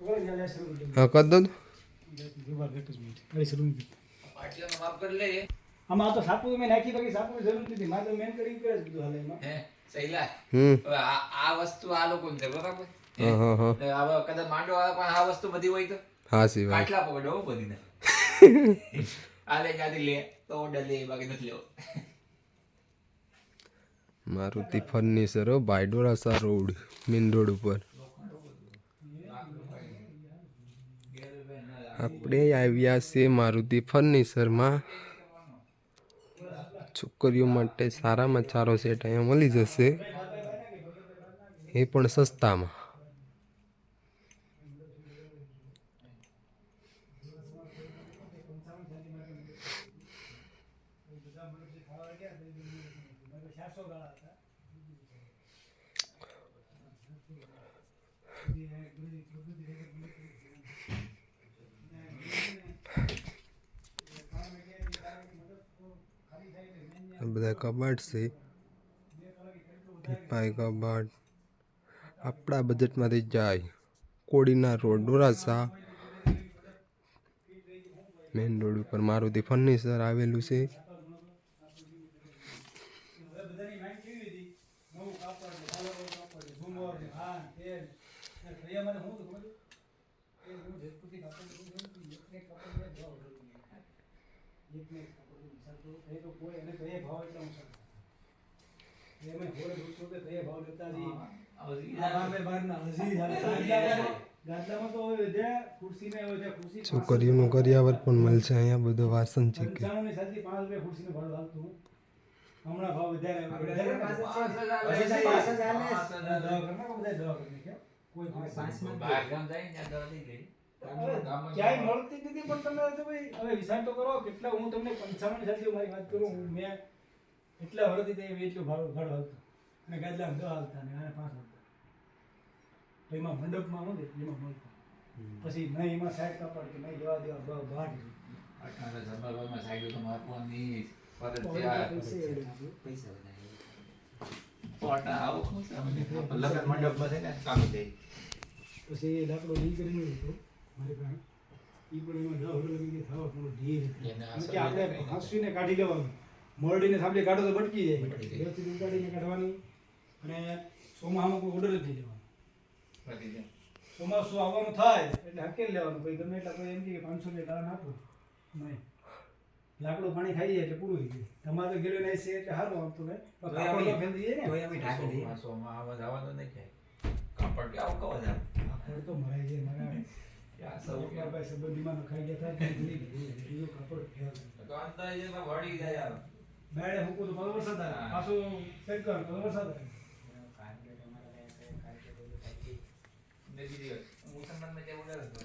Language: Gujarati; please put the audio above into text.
हाँ कर दो આમાં તો સાપુ મેં નાખી બાકી સાપુ જરૂર નથી મારે મેન કરી કરે જ બધું હાલે એમાં હે સહીલા આ વસ્તુ આ લોકો ને બરાબર हाँ હવે કદાચ માંડો આવે પણ આ વસ્તુ બધી હોય તો हाँ सी बात કાટલા પકડો બધી ને આ લે જાતી લે તો ઓર્ડર લે બાકી નથી લેવો मारुति फर्निचर हो बायडोरासा रोड मेन रोड पर આપણે આવ્યા છે મારુતિ ફર્નિચરમાં છોકરીઓ માટે સારામાં સારો સેટ અહીંયા મળી જશે એ પણ સસ્તામાં બધા કબાટ છે ટીપાઈ કબાટ આપણા બજેટમાંથી જાય કોડીના રોડ ડોરાસા મેન રોડ ઉપર મારુતિ ફર્નિચર આવેલું છે છોકરીઓનું કરિયાવર પણ મળશે અહીંયા બધું વાસણ છે કે ક્યાંય મળતી નથી પણ તમે તો ભાઈ હવે વિચાર તો કરો કેટલા હું તમને 55 સાથે મારી વાત કરું હું મેં એટલા વર્ષથી તે એટલું ભાડું હાલતું અને ગાદલા 10 હાલતા ને આને 5 હાલતા તો એમાં મંડપમાં હું એમાં મળતું પછી નહીં એમાં સાઈડ કાપડ કે નહીં જવા દેવા બહાર અઠારે જમવામાં સાઈડ તો મારવાની ફરજ છે પૈસા પોટા આવો લગન મંડપમાં છે ને કામી જાય પછી લાકડો નહીં કરીને હતું મારી પાસે એ પણ એમાં 10 હોડ લગી થવા પણ ઢીર કે આપણે હાંસવીને કાઢી લેવાનું મોરડીને સાંભળે કાઢો તો બટકી જાય વ્યવસ્થિત ઉગાડીને કાઢવાની અને સોમાહામાં કોઈ ઓર્ડર જ નહીં દેવાનો ચોમાસું આવવાનું થાય એટલે હકેલ લેવાનું પછી ગમે એટલા કોઈ એમ કે 500 રૂપિયા કાળા આપો નહીં લાકડું પાણી ખાઈ જાય એટલે પૂરું થઈ જાય તમારે તો ગેલો નહીં છે એટલે સારું આવતું ને કાપડ ફેલ દઈએ ને તો અમે ઢાંકી દઈએ સોમાં આવા જવાનું નહીં કે કાપડ કે આવું કહો જા કાપડ તો મરાઈ જાય મારા યા સૌ મારા પાસે સંબંધીમાં નખાઈ ગયા થાય તો ભૂલી ગયું બીજો કાપડ ફેલ તો અંતર એ તો વળી જાય યાર મેડે હું તો બરોબર સાદા પાછો ચેક કર બરોબર સાદા કામ કે તમારા કાઈ કાઈ મેં દીધી મુસલમાન માં જે ઓર્ડર હતો